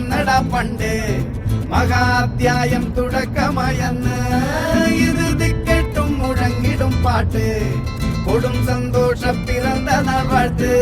പിറന്നടാ പണ്ട് മഹാധ്യായം തുടക്കമയന്ന് ഇറുതി കെട്ടും മുഴങ്ങിടും പാട്ട് കൊടും സന്തോഷ പിറന്ന നാൾ വാഴ്ത്ത്